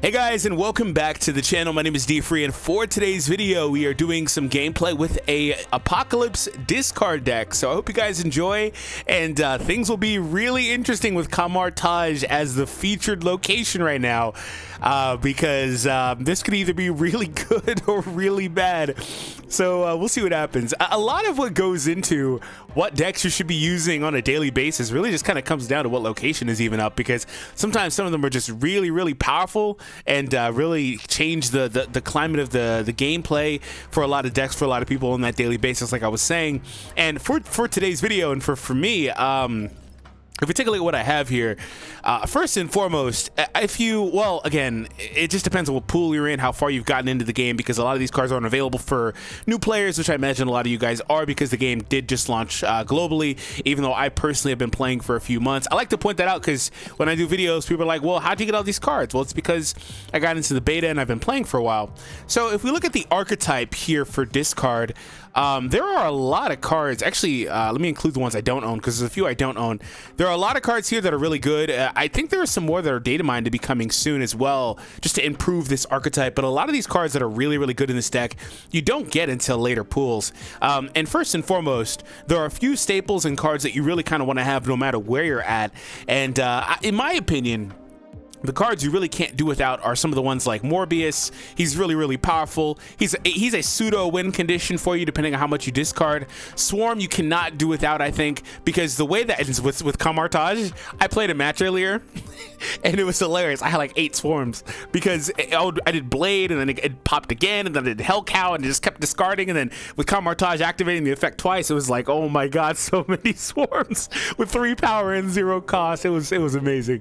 Hey guys, and welcome back to the channel. My name is D-Free, and for today's video we are doing some gameplay with a Apocalypse discard deck. So I hope you guys enjoy, and things will be really interesting with Camartage as the featured location right now, because this could either be really good or really bad. So we'll see what happens. A lot of what goes into what decks you should be using on a daily basis really just kind of comes down to what location is even up, because sometimes some of them are just really powerful and really change the climate of the gameplay for a lot of decks, for a lot of people on that daily basis, like I was saying. And for today's video, and for me, if we take a look at what I have here, first and foremost, well, again, it just depends on what pool you're in, how far you've gotten into the game, because a lot of these cards aren't available for new players, which I imagine a lot of you guys are, because the game did just launch globally, even though I personally have been playing for a few months. I like to point that out because when I do videos, people are like, well, how'd you get all these cards? Well, it's because I got into the beta and I've been playing for a while. So if we look at the archetype here for discard, there are a lot of cards. Actually, let me include the ones I don't own, because there's a few I don't own. There are a lot of cards here that are really good. I think there are some more that are data mined to be coming soon as well, just to improve this archetype. But a lot of these cards that are really good in this deck, you don't get until later pools. And first and foremost, there are a few staples and cards that you really kind of want to have no matter where you're at. And in my opinion, the cards you really can't do without are some of the ones like Morbius. He's really powerful. He's a pseudo win condition for you depending on how much you discard. Swarm you cannot do without, I think, because the way that it's with Camartage, I played a match earlier and it was hilarious. I had like 8 swarms because I did Blade, and then it popped again, and then I did Hell Cow, and it just kept discarding. And then with Camartage activating the effect twice, it was like, oh my god, so many swarms with 3 power and 0 cost. It was amazing.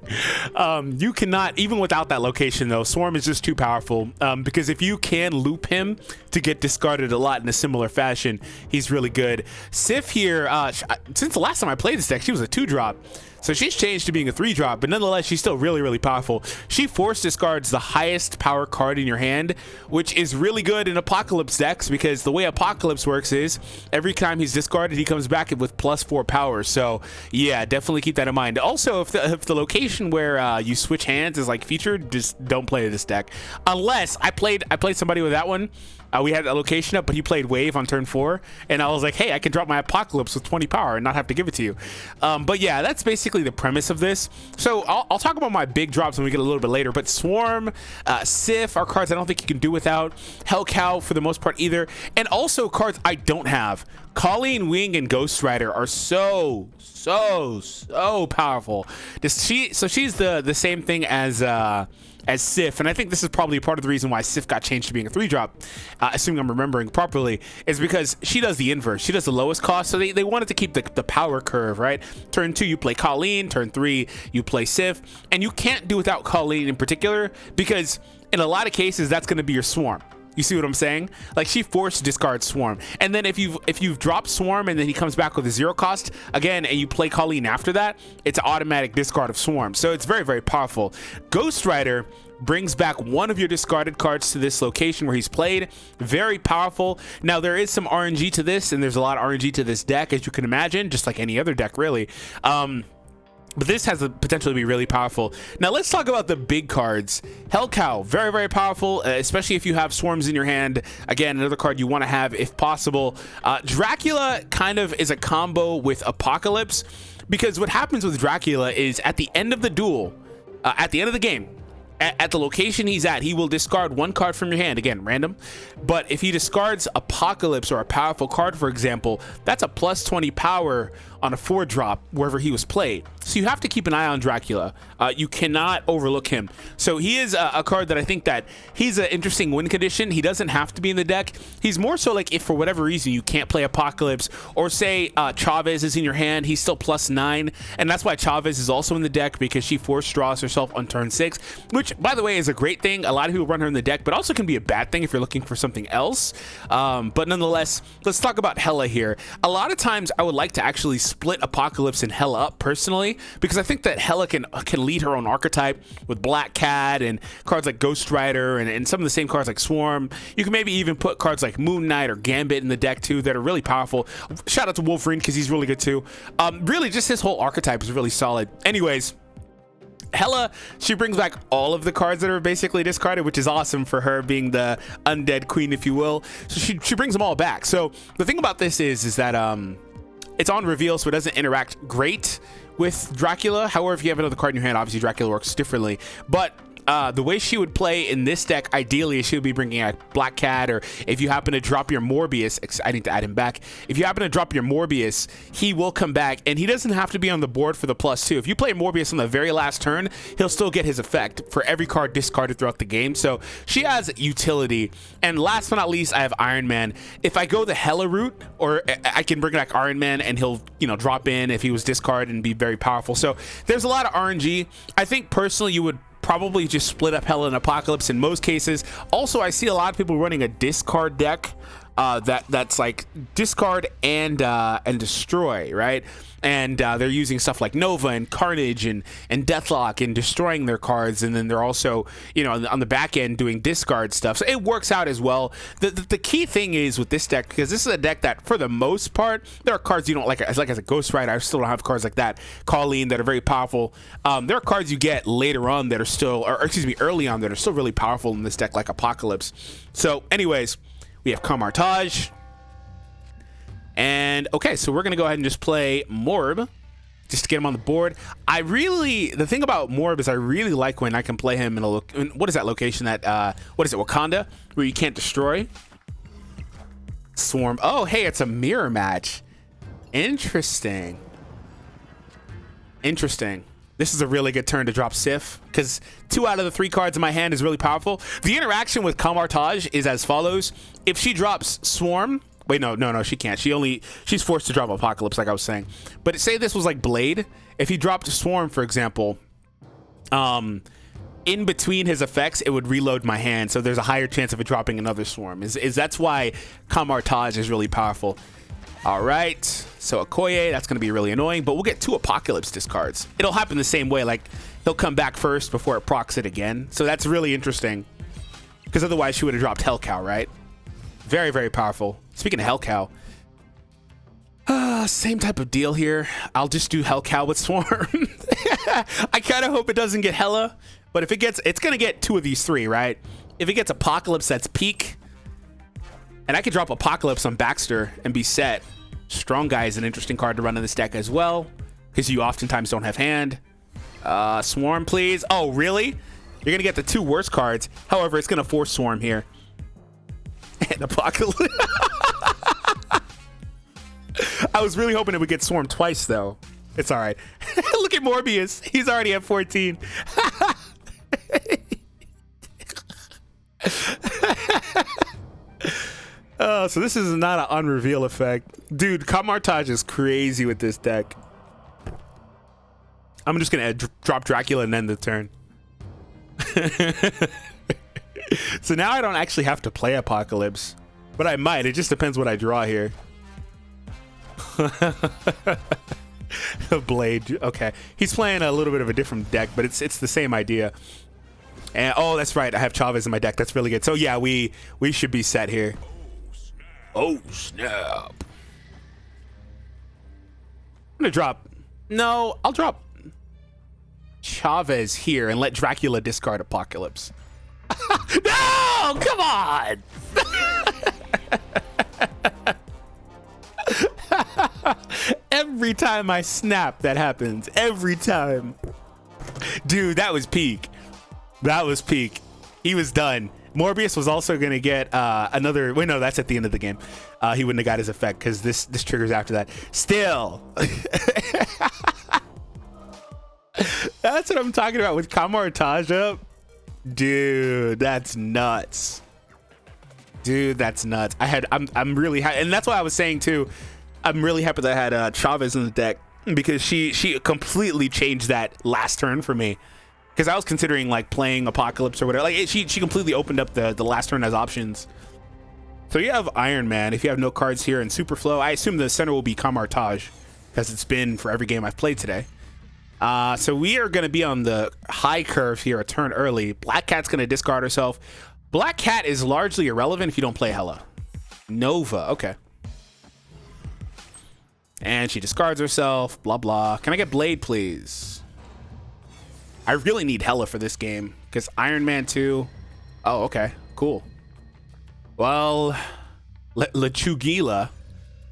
You cannot, even without that location though, Swarm is just too powerful, because if you can loop him to get discarded a lot in a similar fashion, he's really good. Sif here, since the last time I played this deck, she was a 2-drop. So she's changed to being a 3-drop, but nonetheless, she's still really powerful. She force discards the highest power card in your hand, which is really good in Apocalypse decks, because the way Apocalypse works is every time he's discarded, he comes back with +4 power. So yeah, definitely keep that in mind. Also, if the location where you switch hands is like featured, just don't play this deck. Unless I played somebody with that one. We had a location up, but he played Wave on turn 4, and I was like, hey, I can drop my Apocalypse with 20 power and not have to give it to you. But yeah, that's basically the premise of this. So I'll talk about my big drops when we get a little bit later, but Swarm, Sif are cards I don't think you can do without. Hell Cow for the most part either. And also cards I don't have. Colleen Wing and Ghost Rider are so powerful. So she's the same thing as Sif, and I think this is probably part of the reason why Sif got changed to being a 3-drop, assuming I'm remembering properly, is because she does the inverse. She does the lowest cost, so they wanted to keep the power curve, right? Turn 2, you play Colleen. Turn 3, you play Sif, and you can't do without Colleen in particular, because in a lot of cases, that's going to be your Swarm. You see what I'm saying? Like, she forced discard Swarm, and then if you've dropped Swarm and then he comes back with a 0 cost again, and you play Colleen after that, it's an automatic discard of Swarm. So it's very powerful. Ghost Rider brings back one of your discarded cards to this location where he's played. Very powerful. Now, there is some RNG to this, and there's a lot of RNG to this deck, as you can imagine, just like any other deck really. But this has the potential to be really powerful. Now let's talk about the big cards. Hell Cow, very powerful, especially if you have Swarms in your hand. Again, another card you want to have if possible. Dracula kind of is a combo with Apocalypse, because what happens with Dracula is at the end of the duel, at the end of the game, at the location he's at, he will discard 1 card from your hand, again random, but if he discards Apocalypse or a powerful card, for example, that's a +20 power on a 4-drop wherever he was played. So you have to keep an eye on Dracula. You cannot overlook him. So he is a card that I think that he's an interesting win condition. He doesn't have to be in the deck. He's more so like if for whatever reason you can't play Apocalypse, or say Chavez is in your hand, he's still +9, and that's why Chavez is also in the deck, because she force draws herself on turn 6, which by the way is a great thing. A lot of people run her in the deck, but also can be a bad thing if you're looking for something else. But nonetheless, let's talk about Hela here. A lot of times I would like to actually split Apocalypse and Hela up personally, because I think that Hela can lead her own archetype with Black Cat and cards like Ghost Rider and some of the same cards like Swarm. You can maybe even put cards like Moon Knight or Gambit in the deck too that are really powerful. Shout out to Wolverine because he's really good too. Really, just his whole archetype is really solid. Anyways, Hela, she brings back all of the cards that are basically discarded, which is awesome for her being the undead queen, if you will. So she brings them all back. So the thing about this is that it's on reveal, so it doesn't interact great with Dracula. However, if you have another card in your hand, obviously Dracula works differently. But the way she would play in this deck, ideally, she would be bringing a Black Cat, or if you happen to drop your Morbius, I need to add him back. If you happen to drop your Morbius, he will come back, and he doesn't have to be on the board for the +2. If you play Morbius on the very last turn, he'll still get his effect for every card discarded throughout the game. So she has utility. And last but not least, I have Iron Man. If I go the Hela route, or I can bring back Iron Man, and he'll, you know, drop in if he was discarded and be very powerful. So there's a lot of RNG. I think personally you would probably just split up Hela and Apocalypse in most cases. Also, I see a lot of people running a discard deck that's like discard and destroy, right? And they're using stuff like Nova and Carnage and Deathlock and destroying their cards, and then they're also, you know, on the back end doing discard stuff. So it works out as well. The key thing is with this deck, because this is a deck that for the most part, there are cards you don't like as a Ghost Rider. I still don't have cards like that. Colleen, that are very powerful. There are cards you get later on that are still, or excuse me, early on that are still really powerful in this deck, like Apocalypse. So anyways, we have Kamartaj. And okay, so we're gonna go ahead and just play Morb just to get him on the board. The thing about Morb is I really like when I can play him in what is that location that what is it, Wakanda, where you can't destroy. Swarm. Oh, hey, it's a mirror match. Interesting. This is a really good turn to drop Sif, because 2 out of the 3 cards in my hand is really powerful. The interaction with Kamartaj is as follows. If she drops Swarm, wait, no, she can't. She's forced to drop Apocalypse, like I was saying. But say this was like Blade. If he dropped Swarm, for example, in between his effects, it would reload my hand, so there's a higher chance of it dropping another Swarm. That's why Kamartaj is really powerful. All right, so Okoye, that's going to be really annoying, but we'll get 2 Apocalypse discards. It'll happen the same way, like he'll come back first before it procs it again. So that's really interesting, because otherwise she would have dropped Hellcow, right? Very, very powerful. Speaking of Hellcow, same type of deal here. I'll just do Hellcow with Swarm. I kind of hope it doesn't get Hela, but if it gets, it's going to get 2 of these 3, right? If it gets Apocalypse, that's peak. And I could drop Apocalypse on Baxter and be set. Strong Guy is an interesting card to run in this deck as well, because you oftentimes don't have hand. Swarm, please. Oh, really? You're going to get the 2 worst cards. However, it's going to force Swarm here. And Apocalypse. I was really hoping it would get Swarm twice, though. It's all right. Look at Morbius. He's already at 14. So this is not an unreveal effect. Dude, Kamartaj is crazy with this deck. I'm just going to drop Dracula and end the turn. So now I don't actually have to play Apocalypse, but I might. It just depends what I draw here. Blade. Okay. He's playing a little bit of a different deck, but it's the same idea. And oh, that's right. I have Chavez in my deck. That's really good. So yeah, we should be set here. Oh, snap. I'm gonna drop. No, I'll drop Chavez here and let Dracula discard Apocalypse. No, come on. Every time I snap, that happens. Every time. Dude, that was peak. That was peak. He was done. Morbius was also going to get another... Wait, no, that's at the end of the game. He wouldn't have got his effect because this triggers after that. Still. That's what I'm talking about with Kamartaj up. Dude, that's nuts. Dude, that's nuts. I'm really happy. And that's why I was saying, too, I'm really happy that I had Chavez in the deck, because she completely changed that last turn for me. Because I was considering like playing Apocalypse or whatever. Like she completely opened up the last turn as options. So you have Iron Man. If you have no cards here in Superflow, I assume the center will be Kamartaj, because it's been for every game I've played today. So we are going to be on the high curve here, a turn early. Black Cat's going to discard herself. Black Cat is largely irrelevant if you don't play Hela. Nova, okay. And she discards herself, blah, blah. Can I get Blade, please? I really need Hella for this game because Iron Man 2. Oh, okay, cool. Well, Lechugila,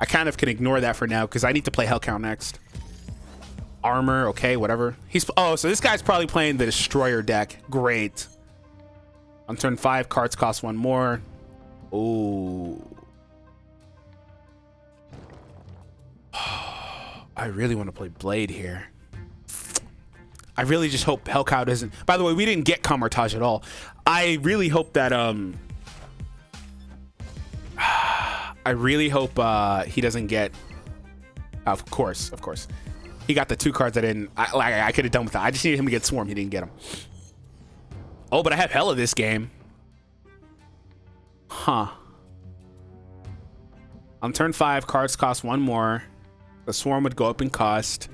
I kind of can ignore that for now because I need to play Hellcow next. Armor, okay, whatever. Oh, so this guy's probably playing the Destroyer deck. Great. On turn 5, cards cost 1 more. Oh. I really want to play Blade here. I really just hope Hellcow doesn't. By the way, we didn't get Kamartage at all. I really hope that I really hope he doesn't get. Of course. He got the 2 cards I didn't. I could have done with that. I just needed him to get Swarm. He didn't get him. Oh, but I have Hella this game. Huh. On turn 5, cards cost 1 more. The Swarm would go up in cost.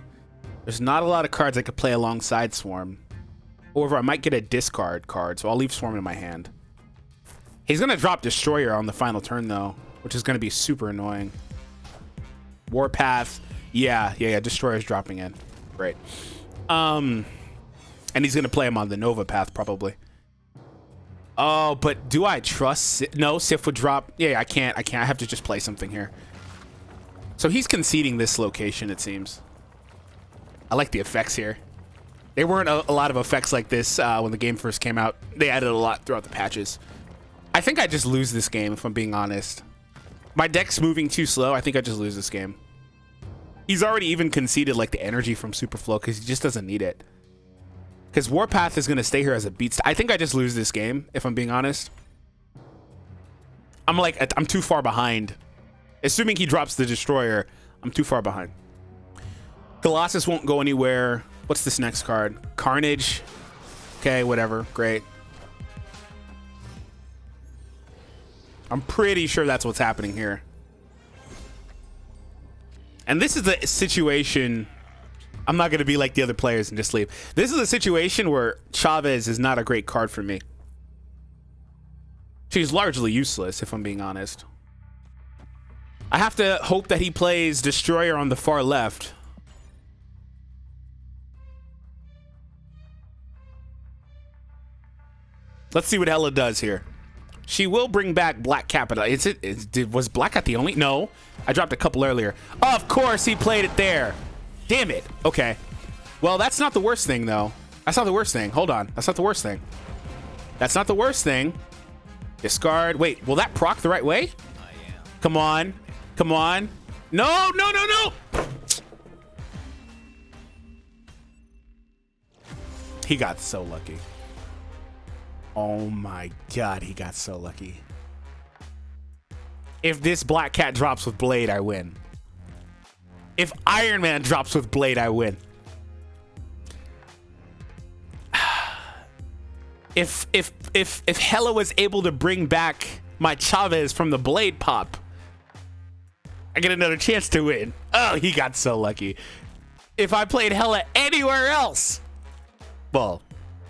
There's not a lot of cards I could play alongside Swarm. However, I might get a discard card, so I'll leave Swarm in my hand. He's going to drop Destroyer on the final turn, though, which is going to be super annoying. Warpath. Yeah. Destroyer's dropping in. Great. And he's going to play him on the Nova path, probably. Oh, but do I trust... No, Sif would drop... Yeah, I can't. I have to just play something here. So he's conceding this location, it seems. I like the effects here. There weren't a lot of effects like this when the game first came out. They added a lot throughout the patches. I think I just lose this game, if I'm being honest. My deck's moving too slow. I think I just lose this game. He's already even conceded like the energy from Superflow because he just doesn't need it. Because Warpath is going to stay here as a beat. I think I just lose this game, if I'm being honest. I'm too far behind. Assuming he drops the Destroyer, I'm too far behind. Colossus won't go anywhere. What's this next card? Carnage. Okay, whatever. Great. I'm pretty sure that's what's happening here. And this is a situation... I'm not going to be like the other players and just leave. This is a situation where Chavez is not a great card for me. She's largely useless, if I'm being honest. I have to hope that he plays Destroyer on the far left. Let's see what Hella does here. She will bring back Black Cat. Was Black Cat the only? No. I dropped a couple earlier. Of course he played it there. Damn it. Okay. Well, that's not the worst thing, though. That's not the worst thing. Hold on. That's not the worst thing. That's not the worst thing. Discard. Wait, will that proc the right way? Come on. Come on. No, no, no, no. He got so lucky. Oh my God, he got so lucky. If this Black Cat drops with Blade, I win. If Iron Man drops with Blade, I win. If Hella was able to bring back my Chavez from the Blade pop, I get another chance to win. Oh, he got so lucky. If I played Hella anywhere else, well,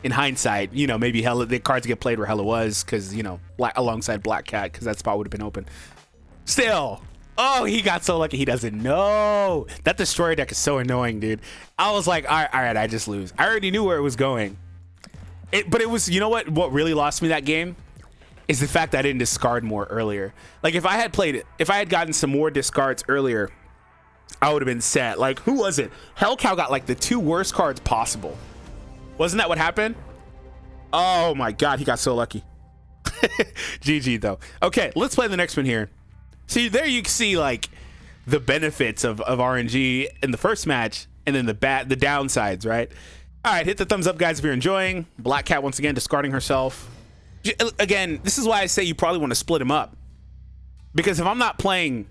in hindsight, you know, maybe Hella, the cards get played where Hella was, because, you know, alongside Black Cat, because that spot would have been open. Still, oh, he got so lucky. He doesn't know. That Destroyer deck is so annoying, dude. I was like, all right, I just lose. I already knew where it was going. But it was, you know what really lost me that game is the fact that I didn't discard more earlier. Like, if I had gotten some more discards earlier, I would have been set. Like, who was it? Hellcow got like the 2 worst cards possible. Wasn't that what happened? Oh my God, he got so lucky. GG though. Okay, let's play the next one here. See, there you can see like the benefits of RNG in the first match, and then the downsides, right? All right, hit the thumbs up, guys, if you're enjoying. Black Cat once again discarding herself. Again, this is why I say you probably want to split him up, because if I'm not playing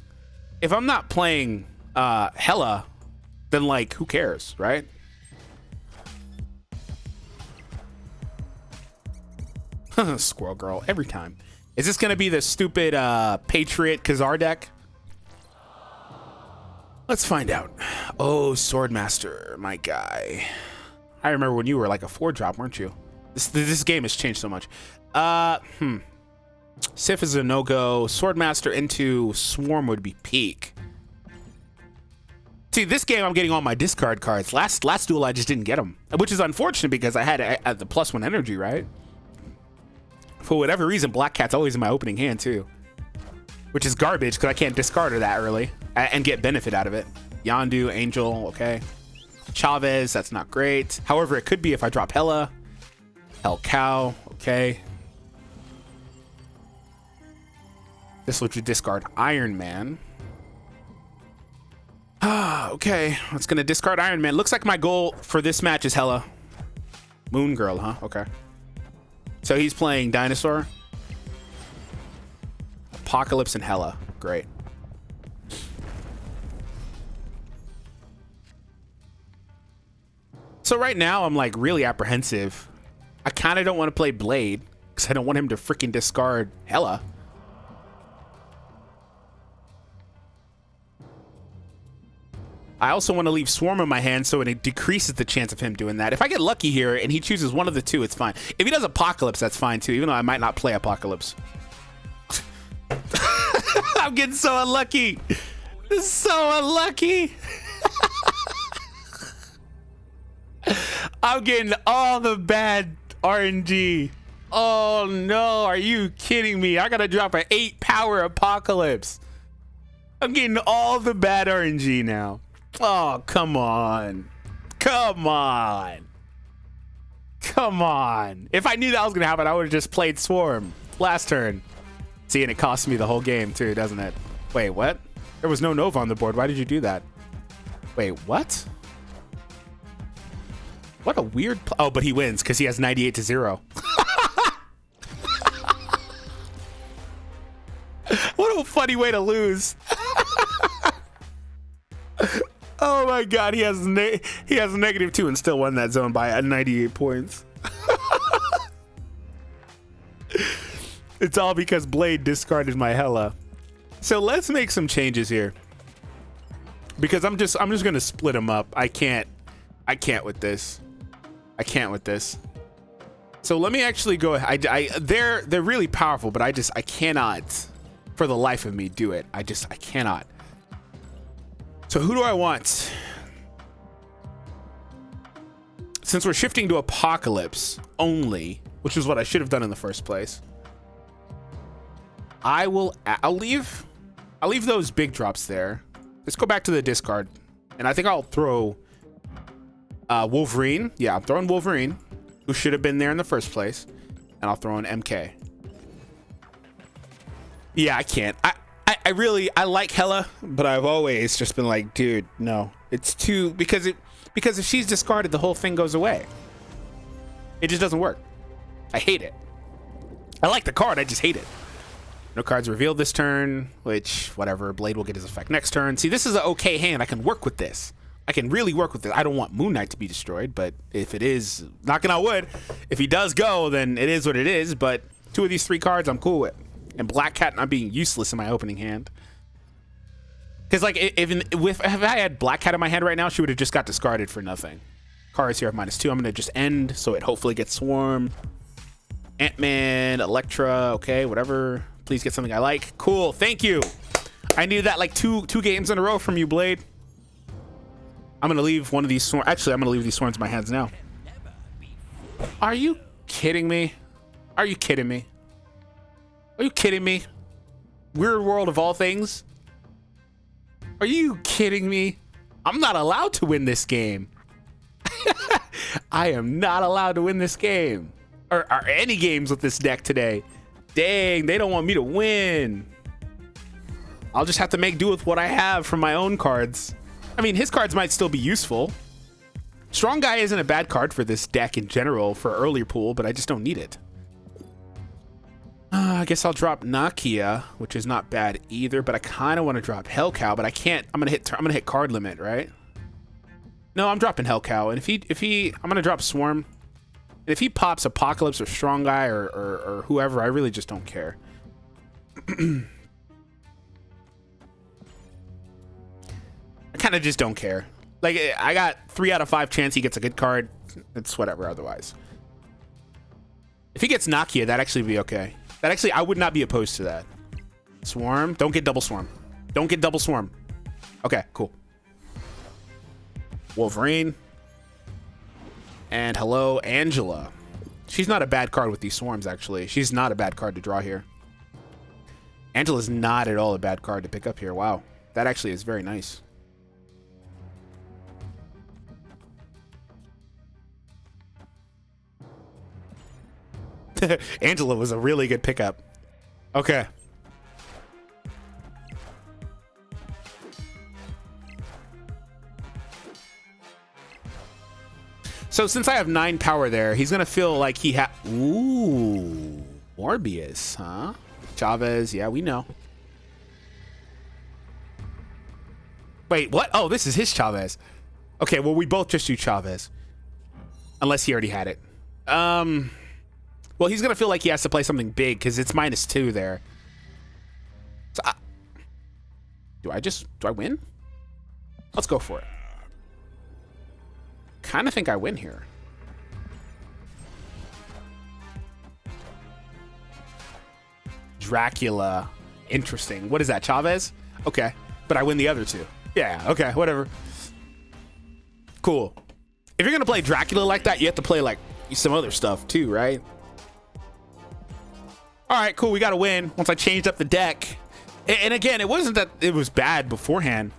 Hella, then like who cares, right? Squirrel Girl every time. Is this gonna be the stupid Patriot Khazar deck? Let's find out. Oh, Swordmaster, my guy. I remember when you were like a 4-drop, weren't you? This game has changed so much. Sif is a no-go. Swordmaster into Swarm would be peak. See, this game I'm getting all my discard cards. Last duel I just didn't get them, which is unfortunate because I had the +1 energy, right? For whatever reason, Black Cat's always in my opening hand too, which is garbage because I can't discard her that early and get benefit out of it. Yondu, Angel, okay. Chavez, that's not great. However, it could be if I drop Hella. Hell Cow, okay. This lets you discard Iron Man. Okay, it's gonna discard Iron Man. Looks like my goal for this match is Hella. Moon Girl, huh? Okay. So he's playing Dinosaur, Apocalypse, and Hella. Great. So right now I'm like really apprehensive. I kind of don't want to play Blade because I don't want him to freaking discard Hella. I also want to leave Swarm in my hand so it decreases the chance of him doing that. If I get lucky here and he chooses one of the two, it's fine. If he does Apocalypse, that's fine too, even though I might not play Apocalypse. I'm getting so unlucky. So unlucky. I'm getting all the bad RNG. Oh no, are you kidding me? I gotta drop an 8-power Apocalypse. I'm getting all the bad RNG now. Oh, come on. Come on. Come on. If I knew that was going to happen, I would have just played Swarm last turn. See, and it cost me the whole game too, doesn't it? Wait, what? There was no Nova on the board. Why did you do that? Wait, what? What a weird... Oh, but he wins because he has 98-0. What a funny way to lose. Oh my god, he has -2 and still won that zone by 98 points. It's all because Blade discarded my Hella. So let's make some changes here. Because I'm just gonna split them up. I can't with this. I can't with this. So let me actually go. They're really powerful, but I cannot for the life of me do it. I cannot. So who do I want? Since we're shifting to Apocalypse only, which is what I should have done in the first place, I'll leave those big drops there. Let's go back to the discard, and I think I'll throw Wolverine. Yeah, I'm throwing Wolverine, who should have been there in the first place, and I'll throw in MK. Yeah, I can't. I like Hella, but I've always just been like, dude, no, it's too, because if she's discarded, the whole thing goes away. It just doesn't work. I hate it. I like the card, I just hate it. No cards revealed this turn, which whatever, Blade will get his effect next turn. See, this is an okay hand. I can work with this. I can really work with this. I don't want Moon Knight to be destroyed, but if it is, knocking on wood, if he does go, then it is what it is. But 2 of these 3 cards I'm cool with. And Black Cat not being useless in my opening hand. Because like if I had Black Cat in my hand right now, she would have just got discarded for nothing. Cards here have -2. I'm gonna just end, so it hopefully gets Swarm. Ant-Man, Elektra, okay, whatever. Please get something I like. Cool, thank you. I needed that like two games in a row from you, Blade. I'm gonna leave one of these Swarms. Actually, I'm gonna leave these Swarms in my hands now. Are you kidding me? Are you kidding me? Are you kidding me? Weird World of all things? Are you kidding me? I'm not allowed to win this game. I am not allowed to win this game. Or any games with this deck today. Dang, they don't want me to win. I'll just have to make do with what I have from my own cards. I mean, his cards might still be useful. Strong Guy isn't a bad card for this deck in general for earlier pool, but I just don't need it. I guess I'll drop Nakia, which is not bad either, but I kind of want to drop Hell Cow, but I can't. I'm gonna hit card limit, right? No, I'm dropping Hell Cow, and I'm gonna drop Swarm. And if he pops Apocalypse or Strong Guy or whoever, I really just don't care. I kind of just don't care. Like, I got 3 out of 5 chance he gets a good card. It's whatever otherwise. If he gets Nakia, that'd actually be okay. That actually, I would not be opposed to that. Swarm. Don't get double Swarm. Don't get double Swarm. Okay, cool. Wolverine. And hello, Angela. She's not a bad card with these swarms, actually. She's not a bad card to draw here. Angela's not at all a bad card to pick up here. Wow. That actually is very nice. Angela was a really good pickup. Okay. So since I have 9 power there, he's going to feel like he ooh, Morbius, huh? Chavez, yeah, we know. Wait, what? Oh, this is his Chavez. Okay, well, we both just do Chavez. Unless he already had it. Well, he's going to feel like he has to play something big because it's -2 there. So do I win? Let's go for it. Kind of think I win here. Dracula. Interesting. What is that, Chavez? Okay, but I win the other 2. Yeah, okay, whatever. Cool. If you're going to play Dracula like that, you have to play like some other stuff too, right? All right, cool. We got to win once I changed up the deck. And again, it wasn't that it was bad beforehand.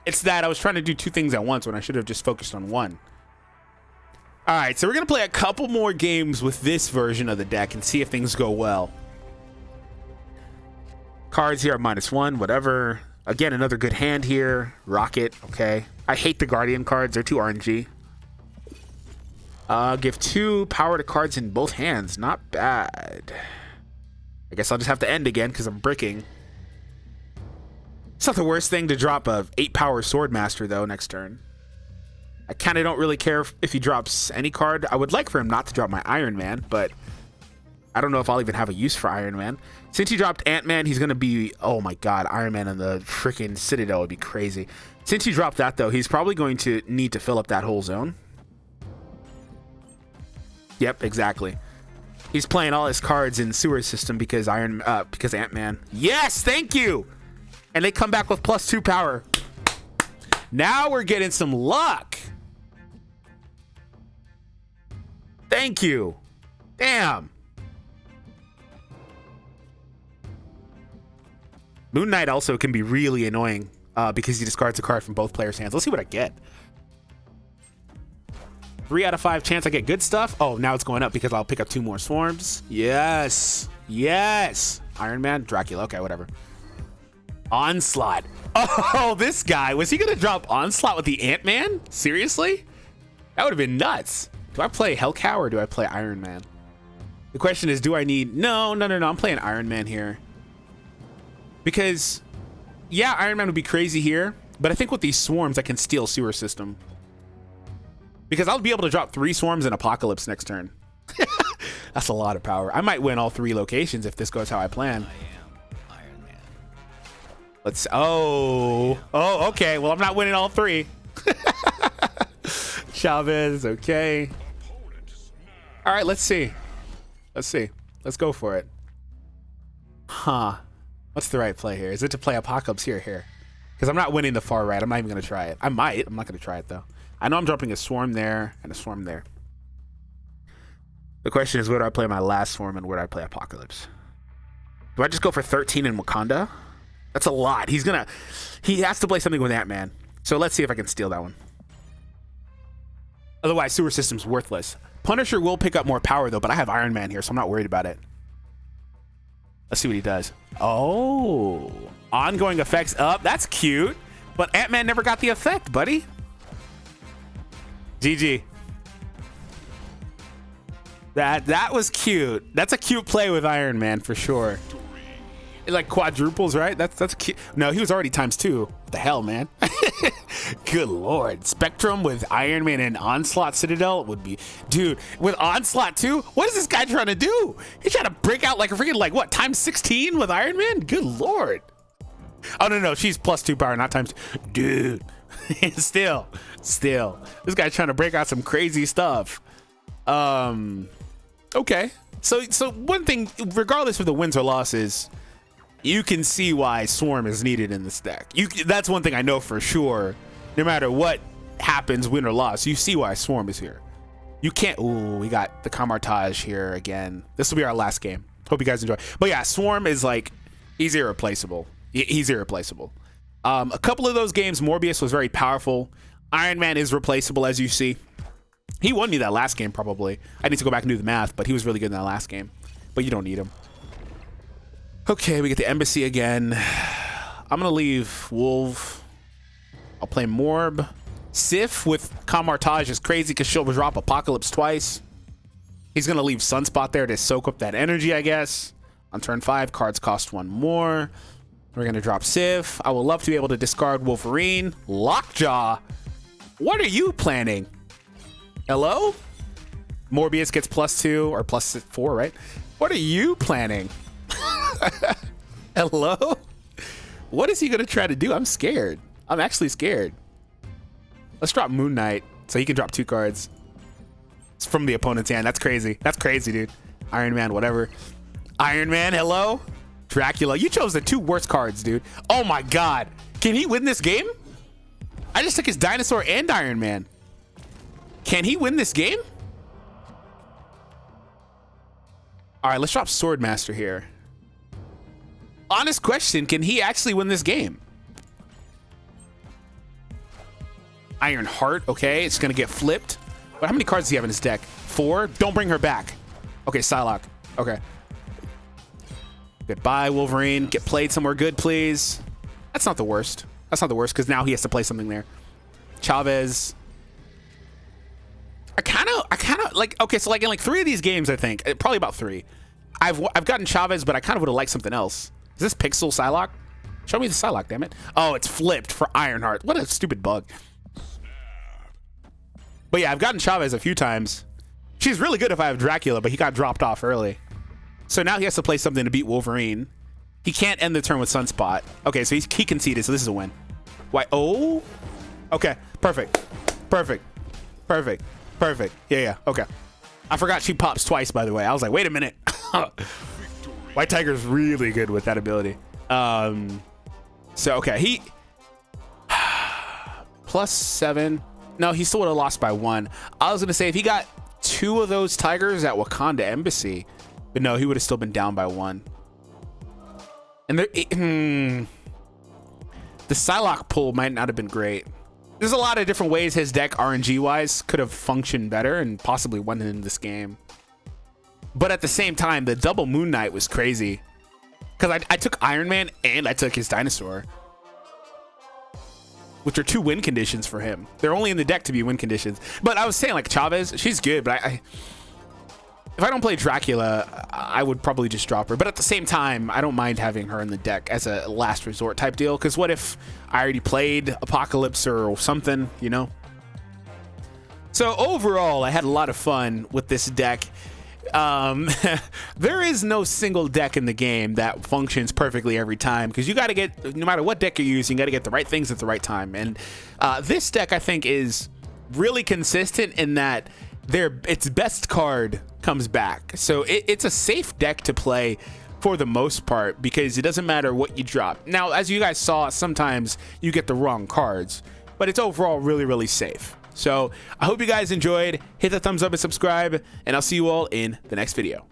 It's that I was trying to do 2 things at once when I should have just focused on one. All right, so we're going to play a couple more games with this version of the deck and see if things go well. Cards here are -1, whatever. Again, another good hand here. Rocket, okay. I hate the Guardian cards. They're too RNG. Give 2 power to cards in both hands. Not bad. I guess I'll just have to end again because I'm bricking. It's not the worst thing to drop a 8 power Swordmaster though next turn. I kind of don't really care if he drops any card. I would like for him not to drop my Iron Man, but I don't know if I'll even have a use for Iron Man. Since he dropped Ant-Man, he's going to be... Oh my god, Iron Man in the freaking Citadel would be crazy. Since he dropped that though, he's probably going to need to fill up that whole zone. Yep, exactly. He's playing all his cards in sewer system because Ant-Man. Yes, thank you. And they come back with +2 power. Now we're getting some luck. Thank you. Damn. Moon Knight also can be really annoying because he discards a card from both players' hands. Let's see what I get. 3 out of 5 chance I get good stuff. Oh, now it's going up because I'll pick up 2 more swarms. Yes. Yes. Iron Man, Dracula. Okay, whatever. Onslaught. Oh, this guy. Was he going to drop Onslaught with the Ant-Man? Seriously? That would have been nuts. Do I play Hellcow or do I play Iron Man? The question is, do I need... No. I'm playing Iron Man here. Because, yeah, Iron Man would be crazy here. But I think with these swarms, I can steal sewer system. Because I'll be able to drop 3 swarms in Apocalypse next turn. That's a lot of power. I might win all 3 locations if this goes how I plan. I am Iron Man. Let's... Oh, okay. Well, I'm not winning all 3. Chavez, okay. All right, let's see. Let's go for it. Huh. What's the right play here? Is it to play Apocalypse here? Because I'm not winning the far right. I'm not even going to try it. I might. I'm not going to try it, though. I know I'm dropping a swarm there and a swarm there. The question is, where do I play my last swarm and where do I play Apocalypse? Do I just go for 13 in Wakanda? That's a lot. He has to play something with Ant-Man. So let's see if I can steal that one. Otherwise, sewer system's worthless. Punisher will pick up more power, though, but I have Iron Man here, so I'm not worried about it. Let's see what he does. Oh, ongoing effects up. That's cute. But Ant-Man never got the effect, buddy. GG. That was cute. That's a cute play with Iron Man for sure. It like quadruples, right? That's cute. No, he was already ×2. What the hell, man? Good lord. Spectrum with Iron Man and Onslaught Citadel would be... Dude, with Onslaught too? What is this guy trying to do? He's trying to break out like a freaking, like, what, ×16 with Iron Man? Good lord. Oh, no, she's +2 power, not ×2. Dude. Still. This guy's trying to break out some crazy stuff. Okay. So one thing, regardless of the wins or losses, you can see why Swarm is needed in this deck. That's one thing I know for sure. No matter what happens, win or loss. You see why Swarm is here. You can't. Ooh, we got the Camartage here again. This will be our last game. Hope you guys enjoy. But yeah, Swarm is like, he's irreplaceable. He's irreplaceable. A couple of those games, Morbius was very powerful. Iron Man is replaceable, as you see. He won me that last game, probably. I need to go back and do the math, but he was really good in that last game. But you don't need him. Okay, we get the Embassy again. I'm going to leave Wolf. I'll play Morb. Sif with Camartage is crazy because she'll drop Apocalypse twice. He's going to leave Sunspot there to soak up that energy, I guess. On turn 5, cards cost 1 more. We're going to drop Sif. I would love to be able to discard Wolverine. Lockjaw. What are you planning? Hello? Morbius gets +2 or +4, right? What are you planning? Hello? What is he going to try to do? I'm scared. I'm actually scared. Let's drop Moon Knight so he can drop 2 cards. It's from the opponent's hand. That's crazy. That's crazy, dude. Iron Man, whatever. Iron Man, hello? Dracula. You chose the 2 worst cards, dude. Oh my God. Can he win this game? I just took his Dinosaur and Iron Man. Can he win this game? All right, let's drop Swordmaster here. Honest question, can he actually win this game? Iron Heart, okay, it's gonna get flipped. But how many cards does he have in his deck? 4? Don't bring her back. Okay, Psylocke, okay. Goodbye, Wolverine. Get played somewhere good, please. That's not the worst. That's not the worst, because now he has to play something there. Chavez. I kind of like, okay, so like in like 3 of these games, I think, probably about 3, I've gotten Chavez, but I kind of would have liked something else. Is this Pixel Psylocke? Show me the Psylocke, damn it. Oh, it's flipped for Ironheart. What a stupid bug. But yeah, I've gotten Chavez a few times. She's really good if I have Dracula, but he got dropped off early. So now he has to play something to beat Wolverine. He can't end the turn with Sunspot. Okay, so he conceded, so this is a win. Why? Oh? Okay, perfect. Perfect. Perfect. Perfect. Yeah, okay. I forgot she pops twice, by the way. I was like, wait a minute. White Tiger's really good with that ability. So, okay, he... +7. No, he still would have lost by 1. I was going to say, if he got 2 of those Tigers at Wakanda Embassy, but no, he would have still been down by 1. And the Psylocke pull might not have been great. There's a lot of different ways his deck, RNG-wise, could have functioned better and possibly won in this game. But at the same time, the double Moon Knight was crazy. Because I took Iron Man and I took his Dinosaur. Which are 2 win conditions for him. They're only in the deck to be win conditions. But I was saying, like, Chavez, she's good, but if I don't play Dracula, I would probably just drop her. But at the same time, I don't mind having her in the deck as a last resort type deal. Because what if I already played Apocalypse or something, you know? So overall, I had a lot of fun with this deck. There is no single deck in the game that functions perfectly every time. Because you got to get, no matter what deck you're using, you got to get the right things at the right time. And this deck, I think, is really consistent in that its best card comes back. So it's a safe deck to play for the most part because it doesn't matter what you drop. Now, as you guys saw, sometimes you get the wrong cards, but it's overall really, really safe. So I hope you guys enjoyed. Hit the thumbs up and subscribe, and I'll see you all in the next video.